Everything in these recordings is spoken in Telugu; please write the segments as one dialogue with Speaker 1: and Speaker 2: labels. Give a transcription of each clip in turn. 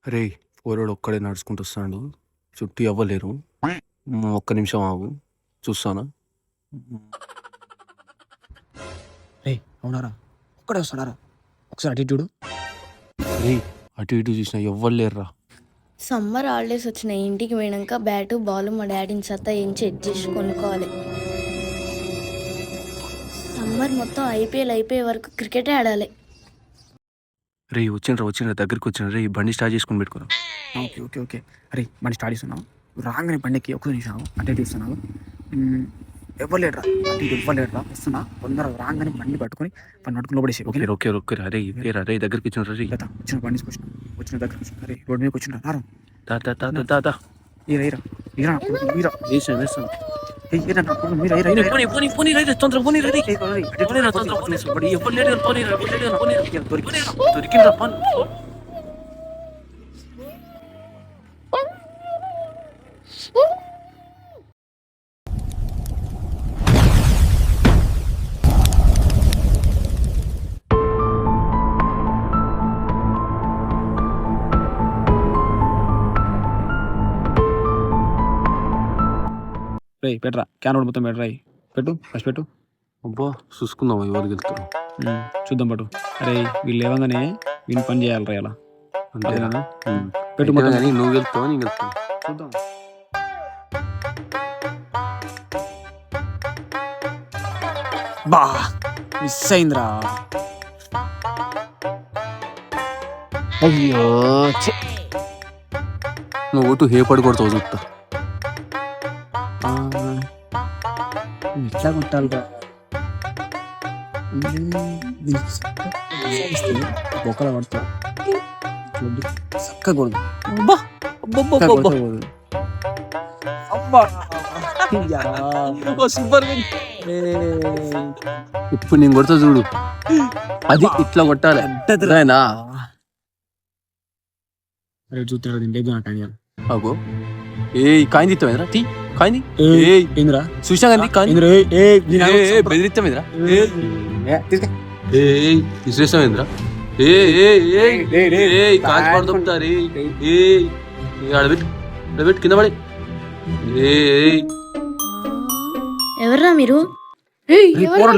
Speaker 1: రే పోరోడు ఒక్కడే నడుచుకుంటూ వస్తాడు. చుట్టూ ఎవ్వలేరు. ఒక్క నిమిషం ఆగు చూస్తానా.
Speaker 2: రే అవునారా ఒక్కడే వస్తున్నారా ఒకసారి అటు ఇటు చూడు.
Speaker 1: రే అటు ఇటు చూసినా ఎవ్వలేరురా.
Speaker 3: సమ్మర్ హాలిడేస్ వచ్చినాయి. ఇంటికి పోయినాక బ్యాటు బాల్ మా డాడీని సత్తా ఏం చెక్ చేసి కొనుక్కోవాలి. సమ్మర్ మొత్తం అయిపోయే వరకు క్రికెటే ఆడాలి.
Speaker 1: రే వచ్చిండ్రా దగ్గరికి వచ్చిన రే బండి స్టార్ట్ చేసుకుని పెట్టుకురా.
Speaker 2: ఓకే ఓకే ఓకే అరే బండి స్టార్ట్ చేస్తున్నావు రాగానే బండికి ఒక్క నిమిషం అంటే చూస్తున్నావు. ఇవ్వలేడురా అటు ఇటు ఇవ్వలేడురా వస్తున్నా తొందర రాగానే బండి పట్టుకొని పని పట్టుకుని లోపడేసి ఓకే.
Speaker 1: ఓకే ఓకే అరే వేరా రే దగ్గరికి వచ్చిన రే
Speaker 2: వచ్చిన బండి వచ్చిన దగ్గర అరే రోడ్ మీద వచ్చిన రారా
Speaker 1: దా
Speaker 2: ఈరా ఈరా ఈరా ఈరా
Speaker 1: వేసాను వేసాను. దొరికిండ్రా పని.
Speaker 2: రే పెట్టరా క్యాన్ రోడ్ మొత్తం పెట్టరా పెట్టు ఫస్ట్ పెట్టు.
Speaker 1: అబ్బా చూసుకుందాం ఎవరికి వెళ్తారు
Speaker 2: చూద్దాం పట్టు. అరే వీళ్ళు లేవగానే వీళ్ళు పని చేయాలరా ఇలా
Speaker 1: అంతేనా.
Speaker 2: పెట్టు మొత్తం
Speaker 1: కానీ నువ్వు వెళ్తావా నేను వెళ్తాను
Speaker 2: చూద్దాం. బా మిస్ అయిందిరా.
Speaker 1: అయ్యో నువ్వు ఓటు హే పడి కొడతావు చూస్తా.
Speaker 2: ఎట్లా కొట్టాలిరా బొక్కల పడతా చక్కగా కొడు.
Speaker 1: ఇప్పుడు నేను కొడతా చూడు. అది ఇట్లా కొట్టాలి అంటేనా.
Speaker 2: చూస్తున్నాడు లేదు నాకు అని
Speaker 1: అగో ఏ కాయింది ఇస్తావేంద్రా తీ కాయింది
Speaker 2: ఏంద్రా
Speaker 1: చూసినా కానీ కాయింది బెదిరిస్తామేంద్రా విశ్లేషమేంద్రా కాంచి పడుతుంటారు ఆడబెట్టి కింద పడి
Speaker 3: ఎవర్రా మీరు?
Speaker 2: ఎందుకు పోరా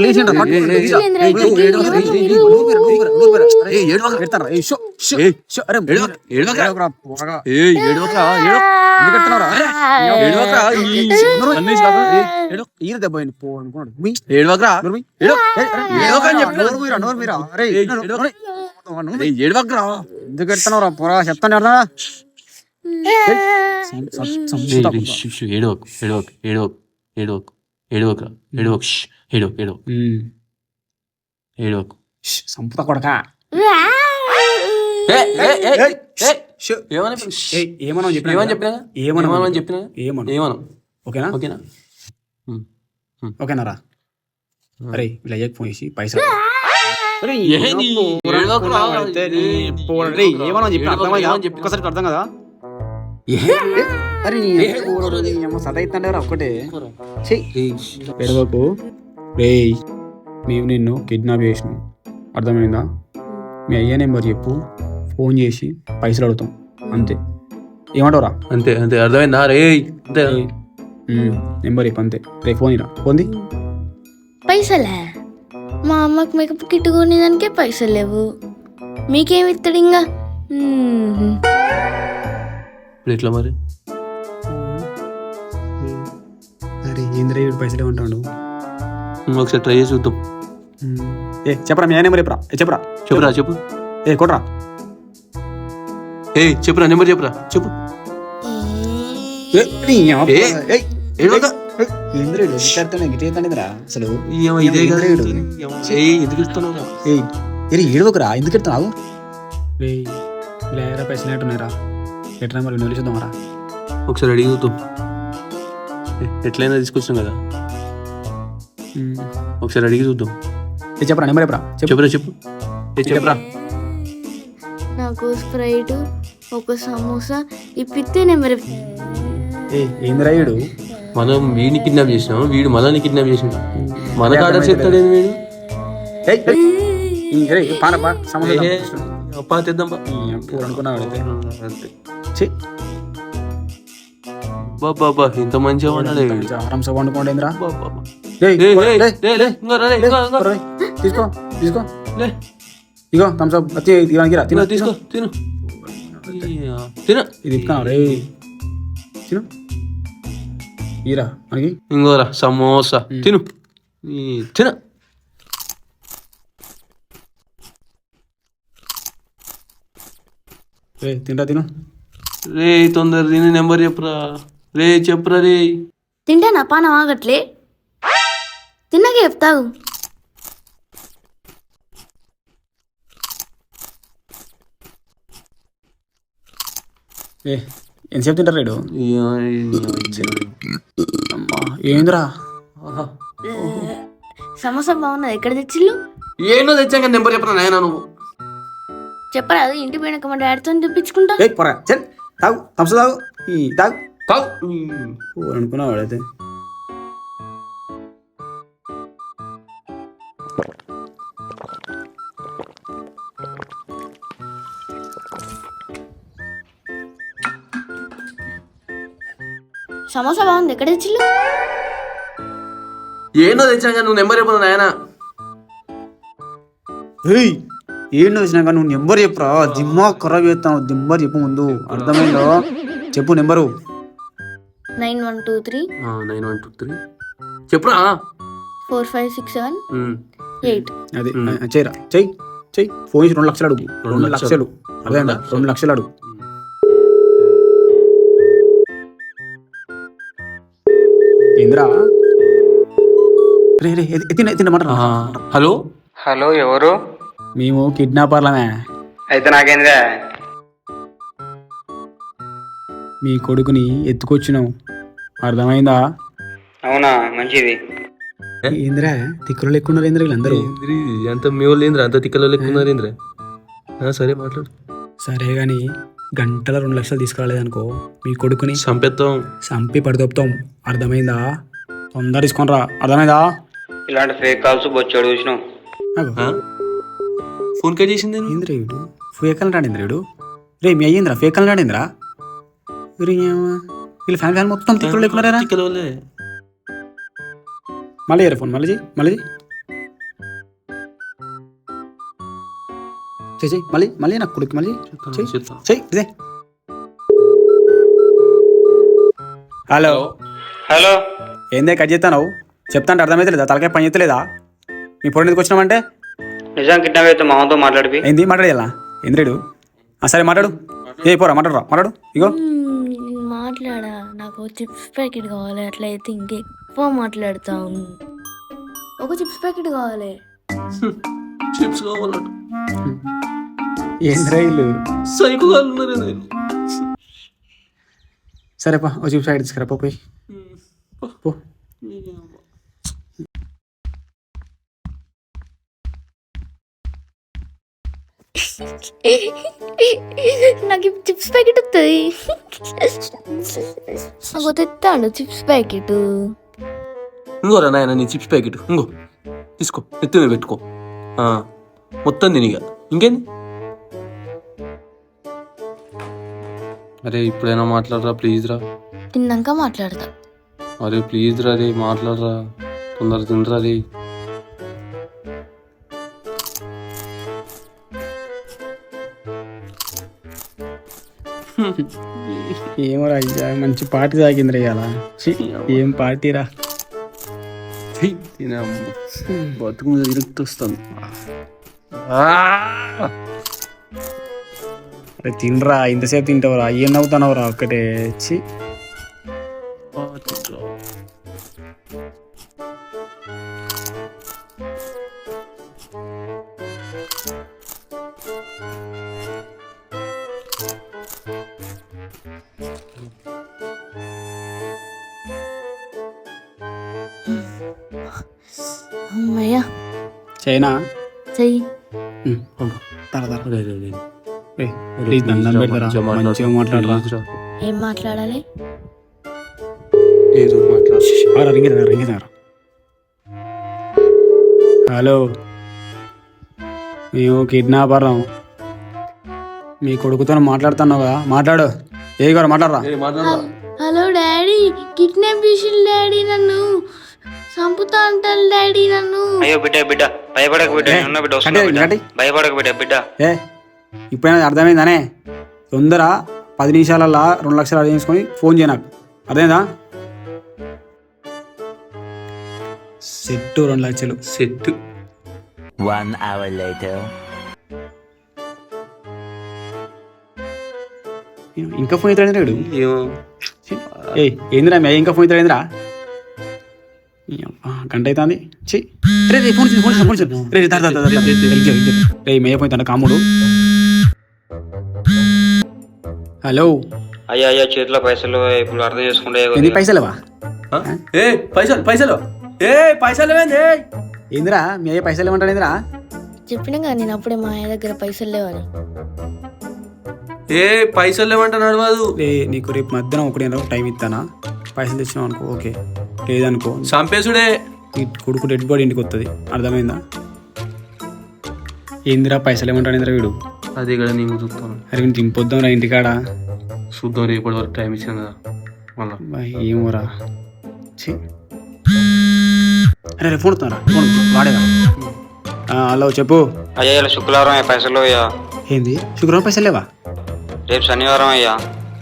Speaker 2: చెప్తాను సంపుత కొడక. ఓకేనారా? అరే ఇలా ఫోన్ చేసి పైసలు ఏమన్నా చెప్పి ఒక్కసారి అర్థం కదా. అరే సదైతండే ఒక్కటే పెడవకు రే. మేము నిన్ను కిడ్నాప్ చేసినాం అర్థమైందా? మీ అయ్యా నెంబర్ చెప్పు, ఫోన్ చేసి పైసలు అడుగుతాం అంతే. ఏమంటావురా?
Speaker 1: అంతే అంతే అర్థమైందా రే?
Speaker 2: నెంబర్ చెప్పు అంతే. రే ఫోన్ ఇరా ఫోన్ది.
Speaker 3: పైసలే మా అమ్మకి మేకప్ కిట్ కొనేదానికే పైసలు లేవు, మీకేమి ఇస్తాడు ఇంకా?
Speaker 1: ఇప్పుడు ఎట్లా మరి?
Speaker 2: అరే ఏంద్రా పైసలు ఏమంటాడు?
Speaker 1: ఒకసారి ట్రై చేసి చూద్దాం.
Speaker 2: చెప్పరా మీ నెంబర్ చెప్పరా.
Speaker 1: చెప్పురా చెప్పు.
Speaker 2: కొట్రా
Speaker 1: చెప్పురా నెంబర్ చెప్పురా చెప్పు.
Speaker 2: అసలు
Speaker 1: ఎందుకు ఇస్తున్నావురా?
Speaker 2: ఏడవకురా ఎందుకు ఎడుతున్నావు? లేరా పైసలు ఎట్టున్నారా? ఎట్లా మరి నువ్వు చూద్దామరా.
Speaker 1: ఒకసారి అడిగి చూద్దాం. ఎట్లయినా తీసుకొచ్చాం కదా, ఒకసారి అడిగి చూద్దాం.
Speaker 2: చెప్పరా నెంబర్ చెప్పరా
Speaker 1: చెప్పు చెప్పరా.
Speaker 3: నాకు స్ప్రైట్ ఒక సమోసా ఇప్పితే నెంబర్.
Speaker 2: ఏందిరా వీడు?
Speaker 1: మనం వీడిని కిడ్నాప్ చేసినాం, వీడు మనల్ని కిడ్నాప్ చేసినాడు. మన ఆర్డర్ చెప్తాడేంది వీడు? తెద్దాం
Speaker 2: పూర అనుకున్నా వాడైతే
Speaker 1: అంతే
Speaker 2: ఛీ,
Speaker 1: బాబా ఇంత మంచిగా ఉన్నాడే
Speaker 2: ఆరాంస వండుకోండిరా
Speaker 1: బాబా
Speaker 2: తీసుకో తీసుకో
Speaker 1: లే
Speaker 2: ఇగో థమ్స్అప్ వచ్చి ఇవ్వడానికి తిన
Speaker 1: తీసుకో తిను తిన
Speaker 2: ఇది ఇప్పుకున్నావు రే తిను ఈరా మనకి
Speaker 1: ఇంకోరా సమోసా తిను తిన
Speaker 2: రే తింటా తిను
Speaker 1: రే తొందర తిని నెంబర్ చెప్పురా రే చెప్పురా రే
Speaker 3: తింటానా పానం ఆగట్లే తిన్నాక చెప్తావు
Speaker 2: ఏ ఎంతసేపు తింటారు రేడు అమ్మా ఏందిరా
Speaker 3: సమోసా బాగున్నది ఎక్కడ తెచ్చిల్లు
Speaker 1: ఏంటో తెచ్చాక నెంబర్ చెప్పరా నాయన నువ్వు
Speaker 3: చెప్పరాదు ఇంటి పోయినాక మా డాడీతో తెప్పించుకుంటా
Speaker 2: ఏ పొరా చల్ తాగు థమ్స్ తాగు ఈ తాగు
Speaker 1: తాగు.
Speaker 2: పూర అనుకున్నా వాడైతే
Speaker 3: సమోసా బాగుంది ఎక్కడ తెచ్చిల్లు
Speaker 1: ఏంటో తెచ్చాక నువ్వు నెంబర్ చెప్పరా నాయన
Speaker 2: ఏయ్ ఏంటో వచ్చినాక నువ్వు నెంబర్ చెప్పురా దిమ్మా ఖరాబ్ చేస్తావు నెంబర్ చెప్పు ముందు అర్థమైందో చెప్పు నెంబరు
Speaker 3: 9123
Speaker 1: 9123 చెప్పురా
Speaker 3: 4567 8
Speaker 2: అది చేయరా చెయ్యి చెయ్యి ఫోన్ చేసి 2 లక్షలు అడుగు 2 లక్షలు అర్థమైందా 2 లక్షలు అడుగు ఏంద్రా రే రే ఎత్తిన ఎత్తిన మాట
Speaker 1: హలో
Speaker 4: హలో ఎవరు?
Speaker 2: మేము కిడ్నాపర్లమే
Speaker 4: అయితే నాకేంద్రా?
Speaker 2: మీ కొడుకుని ఎత్తుకొచ్చినాం అర్థమైందా
Speaker 4: అవునా మంచిది.
Speaker 2: ఏంద్రా తిక్కులు ఎక్కున్నారు ఏంద్రా వీళ్ళందరూ
Speaker 1: అంత మీ వాళ్ళు ఏంద్రా అంత తిక్కలో లెక్కున్నారు ఏంద్రా సరే మాట్లాడు
Speaker 2: సరే గాని గంటల 2 లక్షలు తీసుకురాలేదనుకో మీ కొడుకుని
Speaker 1: చంపేద్దాం
Speaker 2: చంపి పడిదొప్పుతాం అర్థమైందా తొందర తీసుకొనిరా అర్థమైందా
Speaker 4: ఇలాంటి ఫేక్ కాల్స్ బొచ్చాడు చూసినాం.
Speaker 1: ఫోన్ కట్ చేసింది
Speaker 2: ఏంద్రా వీడు ఫేకల్ రాడేంద్రా రే మీ అయ్యింద్రా ఫేకల్ రాడేంద్రా వీళ్ళు ఫ్యాన్ మొత్తం తిక్కులు లేకున్నారా మళ్ళీ చేయరా ఫోన్ మళ్ళీ చెయ్యి చెయ్యి మళ్ళీ మళ్ళీ నాకు కొడుకు మళ్ళీ చెయ్యి ఇదే హలో
Speaker 4: హలో
Speaker 2: ఏందే కట్ చేస్తావు చెప్తాంటే అర్థమైతలేదా తలకాయ పని చేస్తలేదా మీ పొడి ఎందుకు వచ్చినామంటే
Speaker 4: నిజాం కిడ్నాప్ అయితే మామతో మాట్లాడిపి
Speaker 2: ఏంది మాట్లాడేయాలా ఏంద్రేడు సరే మాట్లాడు ఏ పోరా మాట్లాడు ఇగో
Speaker 3: మాట్లాడా నాకు చిప్స్ ప్యాకెట్ కావాలి అట్లయితే ఇంకెక్కువ మాట్లాడతావు ఒక చిప్స్ ప్యాకెట్ కావాలి
Speaker 1: చిప్స్ కావాలట
Speaker 2: ఏంద్రా వీళ్ళు
Speaker 1: సైకో ఉన్నారు
Speaker 2: సరేపా ఓ చిప్స్ ప్యాకెట్ తీసుకురా పోయి పో
Speaker 3: నాకు చిప్స్ ప్యాకెట్ వస్తుంది నాకు తెస్తాడు చిప్స్ ప్యాకెట్
Speaker 1: ఇంకోరా నాయన నీ చిప్స్ ప్యాకెట్ ఇంకో తీసుకో ఎత్తి మీద పెట్టుకో మొత్తం తినిగా ఇంకేంది అరే ఇప్పుడైనా మాట్లాడరా ప్లీజ్ రా
Speaker 3: తిన్నాక మాట్లాడతా
Speaker 1: అరే ప్లీజ్ రా రే మాట్లాడరా తొందర తినరా రే
Speaker 2: ఏమో రా మంచి పార్టీ తాగిందిరా ఇవాళ ఏం పార్టీరా
Speaker 1: బతుకు మీద విరక్తి వస్తుంది
Speaker 2: అరే తినరా ఇంతసేపు తింటావురా ఏం నవ్వుతున్నావురా ఒక్కటే చి
Speaker 3: అమ్మయ్యా
Speaker 2: చైనా
Speaker 3: చెయ్యి
Speaker 2: ప్లీజ్ దండం పెడతారా మంచిగా మాట్లాడరా
Speaker 3: ఏం మాట్లాడాలి
Speaker 1: ఏదో మాట్లాడు
Speaker 2: రింగిదారా హలో మేము కిడ్నాపర్లం మీ కొడుకుతో మాట్లాడుతున్నావు కదా, మాట్లాడు. ఏ గారు మాట్లాడరా.
Speaker 3: హలో డాడీ, కిడ్నాప్ చేసిండు డాడీ, నన్ను చంపుతా అంటారు డాడీ నన్ను.
Speaker 4: అయ్యో బిడ్డ బిడ్డ భయపడక బిడ్డ, ఉన్న బిడ్డ వస్తున్నా బిడ్డ, భయపడక బిడ్డ బిడ్డ.
Speaker 2: ఏ ఇప్పుడైనా అర్థమైందానే? తొందర 10 నిమిషాలల్లా 2 లక్షలు అరేంజ్ చేసుకొని ఫోన్ చేయ నాకు, అర్థమైందా? సెట్ 2 లక్షలు
Speaker 1: సెట్.
Speaker 5: 1 hour later.
Speaker 2: ఇంకా ఫోన్ అవుతాడు.
Speaker 1: ఏమో
Speaker 2: ఏ ఏందిరా మే, ఇంకా ఫోన్ అవుతాడేంద్రా? గంట అవుతుంది. రే మేయ పోయిందంట కాముడు. హలో
Speaker 4: అయ్యా అయ్యా చేతిలో పైసలు ఇప్పుడు అర్థం చేసుకుంటే
Speaker 2: ఎన్ని పైసలేవా?
Speaker 1: ఏ పైసలు పైసలు ఏ పైసలు ఏంది?
Speaker 2: ఏందిరా మీ అయ్య పైసలు ఏమంటాడు? ఏందిరా
Speaker 3: చెప్పినా కానీ నేను అప్పుడే మా అయ్య దగ్గర పైసలు లేవని.
Speaker 1: ఏ పైసలు లేవంట నడవదు.
Speaker 2: రే నీకు రేపు మధ్యాహ్నం ఒకటి టైం ఇస్తానా, పైసలు తెచ్చినావు అనుకో ఓకే, లేదనుకో
Speaker 1: చంపేసుడే.
Speaker 2: నీ కొడుకు డెడ్ బాడీ ఇంటికి వస్తుంది, అర్థమైందా? ఏందిరా పైసలు ఏమంటాడు ఏందిరా వీడు?
Speaker 1: అది ఇక్కడ నీకు చూస్తాను.
Speaker 2: అరే దింపొద్దాం రా ఇంటికాడ.
Speaker 1: చూద్దాం రేపటి వరకు టైం ఇచ్చాను కదా మళ్ళా.
Speaker 2: ఏమోరా. అరే రే ఫోన్ వస్తారా, ఫోన్ వాడేదా? హలో చెప్పు.
Speaker 4: అయ్యా ఇలా శుక్రవారం అయ్యా పైసలు అయ్యా.
Speaker 2: ఏంది శుక్రవారం పైసలు లేవా?
Speaker 4: రేపు శనివారం అయ్యా.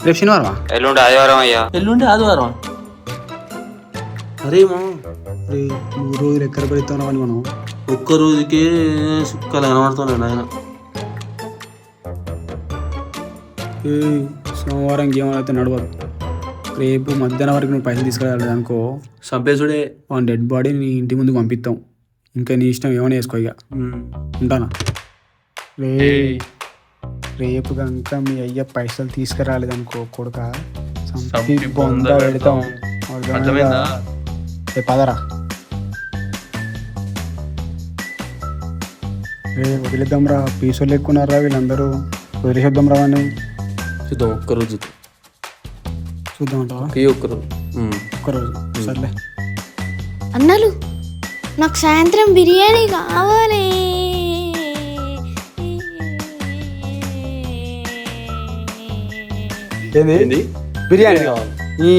Speaker 2: రేపు శనివారమా?
Speaker 4: ఎల్లుండి ఆదివారం అయ్యా.
Speaker 1: ఎల్లుండి ఆదివారం. అరే మా
Speaker 2: 3 రోజులు ఎక్కడ పెడతామని మనం
Speaker 1: ఒక్క రోజుకే సుక్కలు కనబడుతున్నాడు ఆయన.
Speaker 2: సోమవారం గేమైతే నడవదు. రేపు మధ్యాహ్నం వరకు నువ్వు పైసలు తీసుకెళ్ళాలి అనుకో,
Speaker 1: చంపేసుడే.
Speaker 2: వన్ డెడ్ బాడీ నీ ఇంటి ముందుకు పంపిస్తాం. ఇంకా నీ ఇష్టం ఏమైనా వేసుకో ఇక. ఉంటానా? రేపు కనుక మీ అయ్య పైసలు తీసుకురాలేదనుకో కొడుక బొంద పెడతాం,
Speaker 1: అర్థమైందా?
Speaker 2: పదరా. వదిలేద్దాంరా, పీసోళ్ళు ఎక్కున్నారా వీళ్ళందరూ, వదిలేసేద్దాం రా అని.
Speaker 1: చూద్దాం ఒక్కరోజు
Speaker 2: చూద్దామంటావా?
Speaker 1: ఒక్కరోజు
Speaker 2: ఒక్కరోజు సర్లే.
Speaker 3: అన్నలు నాకు సాయంత్రం బిర్యానీ కావాలి.
Speaker 2: ఏంది బిర్యానీ? ఈ